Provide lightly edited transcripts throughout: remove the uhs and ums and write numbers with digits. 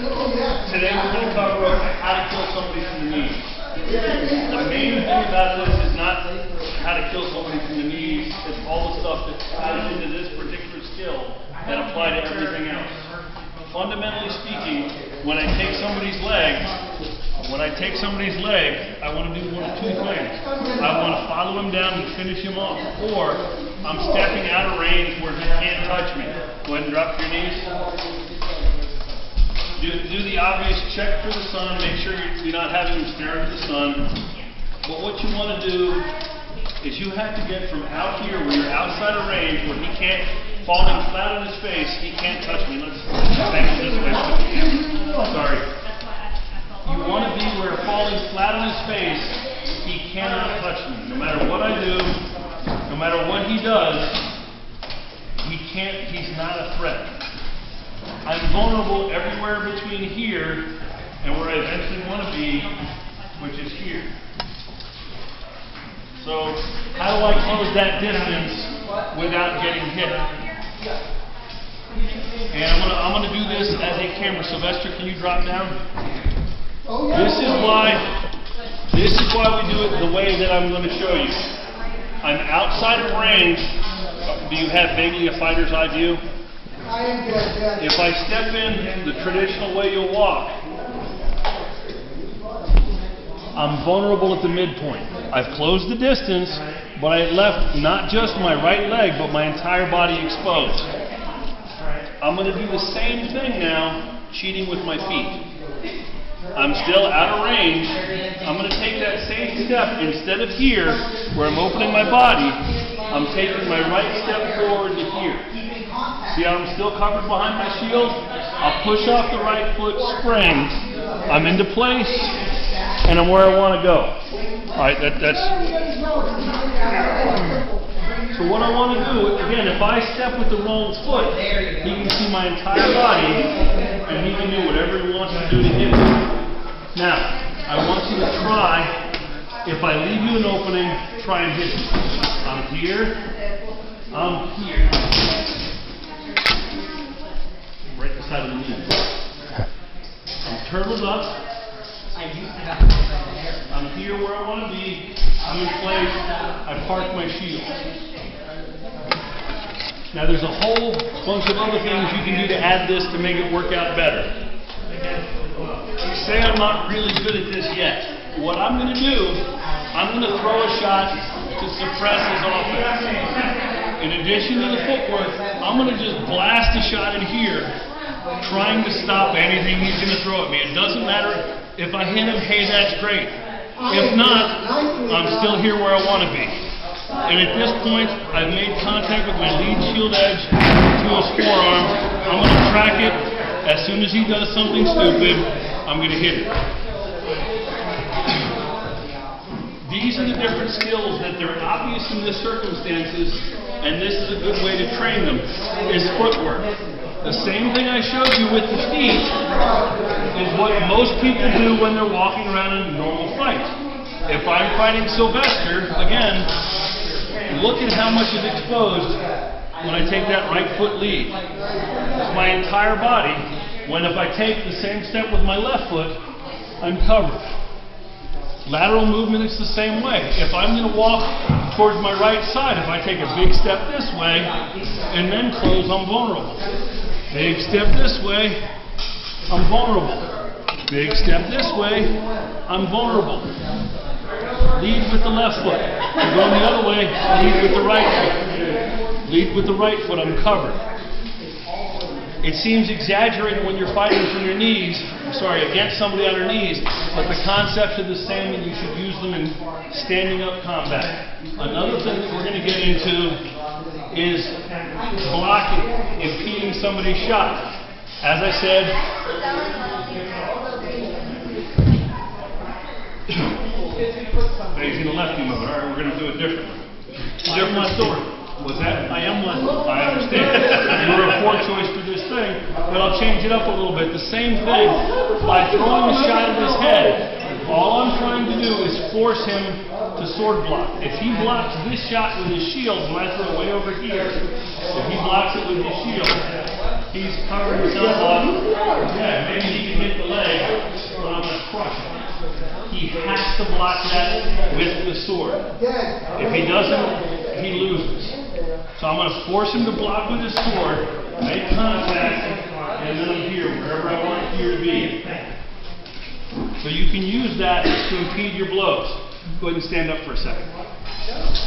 Today we're going to cover how to kill somebody from the knees. The main thing about this is not how to kill somebody from the knees, it's all the stuff that ties into this particular skill that apply to everything else. Fundamentally speaking, when I take somebody's leg, I want to do one of two things. I want to follow him down and finish him off, or I'm stepping out of range where he can't touch me. Go ahead and drop your knees. Do the obvious check for the sun, make sure you're not having him stare at the sun. But what you want to do is you have to get from out here where you're outside of range, where he can't, falling flat on his face, he can't touch me. Let's angle this way. Sorry. You want to be where falling flat on his face, he cannot touch me. No matter what I do, no matter what he does, he's not a threat. I'm vulnerable everywhere between here and where I eventually want to be, which is here. So, how do I close that distance without getting hit? And I'm gonna do this as a camera. Sylvester, can you drop down? This is why we do it the way that I'm going to show you. I'm outside of range. Do you have vaguely a fighter's eye view? If I step in the traditional way you'll walk, I'm vulnerable at the midpoint. I've closed the distance, but I left not just my right leg, but my entire body exposed. I'm going to do the same thing now, cheating with my feet. I'm still out of range. I'm going to take that same step. Instead of here, where I'm opening my body, I'm taking my right step forward to here. See how I'm still covered behind my shield? I'll push off the right foot, spring. I'm into place, and I'm where I want to go. All right, that's... So what I want to do, again, if I step with the wrong foot, he can see my entire body, and he can do whatever he wants to do to hit me. Now, I want you to try, if I leave you an opening, try and hit me. I'm here. Right beside the knee. I'm turtled up. I'm here where I want to be. I'm in place. I park my shield. Now there's a whole bunch of other things you can do to add this to make it work out better. Say I'm not really good at this yet. What I'm going to do, I'm going to throw a shot to suppress his offense. In addition to the footwork, I'm going to just blast a shot in here, trying to stop anything he's going to throw at me. It doesn't matter if I hit him, hey, that's great. If not, I'm still here where I want to be. And at this point, I've made contact with my lead shield edge to his forearm. I'm going to track it. As soon as he does something stupid, I'm going to hit it. These are the different skills that they're obvious in the circumstances, and this is a good way to train them, is footwork. The same thing I showed you with the feet is what most people do when they're walking around in a normal fight. If I'm fighting Sylvester, again, look at how much is exposed when I take that right foot lead. It's my entire body. When if I take the same step with my left foot, I'm covered. Lateral movement is the same way. If I'm going to walk towards my right side, if I take a big step this way and then close, I'm vulnerable. Big step this way, I'm vulnerable. Big step this way, I'm vulnerable. Lead with the left foot. I'm going the other way, lead with the right foot. Lead with the right foot, I'm covered. It seems exaggerated when you're fighting from your knees, against somebody on their knees, but the concepts are the same and you should use them in standing up combat. Another thing that we're going to get into is blocking, impeding somebody's shot. As I said, he's going to lefty move. All right, we're going to do it differently. Different story. Was that? I am one. I understand. You're a poor choice for this thing, but I'll change it up a little bit. The same thing, by throwing a shot at his head, all I'm trying to do is force him to sword block. If he blocks this shot with his shield, when I throw it way over here, if he blocks it with his shield, He's covering himself up. Yeah, maybe he can hit the leg, but I'm going to crush him. He has to block that with the sword. If he doesn't, he loses. So I'm going to force him to block with his sword, make contact, and then I'm here, wherever I want here to be. So you can use that to impede your blows. Go ahead and stand up for a second.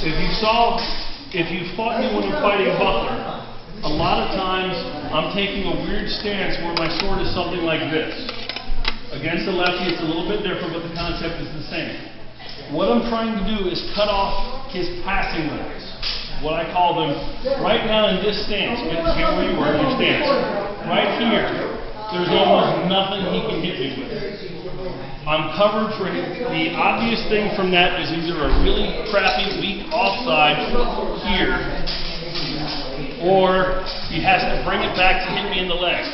If you fought me when I'm fighting Butler, a lot of times I'm taking a weird stance where my sword is something like this. Against the lefty, it's a little bit different, but the concept is the same. What I'm trying to do is cut off his passing lanes. What I call them, right now in this stance, get where you were in your stance. Right here, there's almost nothing he can hit me with. I'm covered for the obvious thing from that is either a really crappy, weak offside here, or he has to bring it back to hit me in the leg.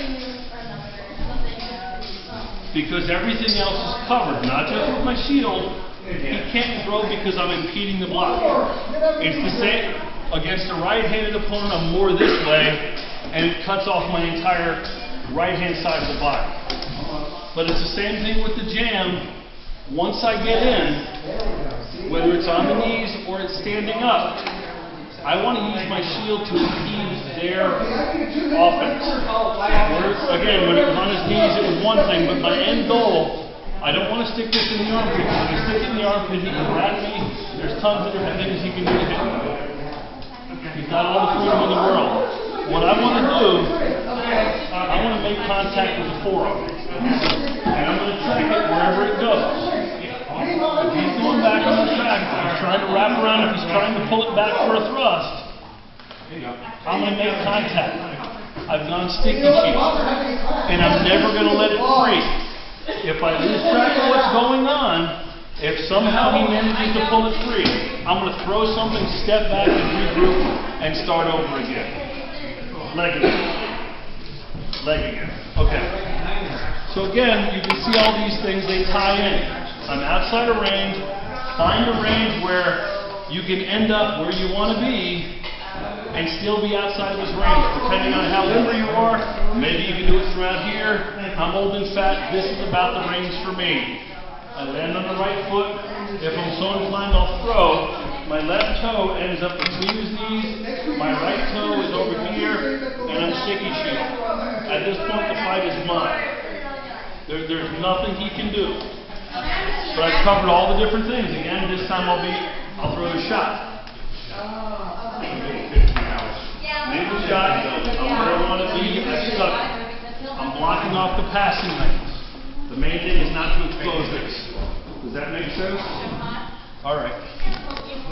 Because everything else is covered, not just with my shield. He can't throw because I'm impeding the block. It's the same against a right-handed opponent. I'm more this way, and it cuts off my entire right-hand side of the body. But it's the same thing with the jam. Once I get in, whether it's on the knees or it's standing up, I want to use my shield to impede their offense. Again, when it was on his knees, it was one thing, but my end goal, I don't want to stick this in the armpit. When I stick it in the armpit, he can grab me. There's tons of different things he can do to hit me. He's got all the freedom in the world. What I want to do, I want to make contact with the forearm. And I'm going to track it wherever it goes. If he's going back on the track, if he's trying to wrap around, if he's trying to pull it back for a thrust, I'm going to make contact. I've gone sticky cheese. And I'm never going to let it free. If I lose track of what's going on, if somehow he manages to pull it free, I'm going to throw something, step back, and regroup, and start over again. Leg again. Leg again. Okay. So again, you can see all these things, they tie in. I'm outside of range. Find a range where you can end up where you want to be and still be outside of his range. Depending on how limber you are, maybe you can do it from out here. I'm old and fat. This is about the range for me. I land on the right foot. If I'm so inclined, I'll throw. My left toe ends up between his knees. My right toe is over here, and I'm sticky shield. At this point, the fight is mine. There's nothing he can do. But I've covered all the different things. Again, this time I'll throw the shot. Make the shot. I'm where I want to be. I stuck. I'm blocking off the passing lanes. The main thing is not to expose this. Does that make sense? All right.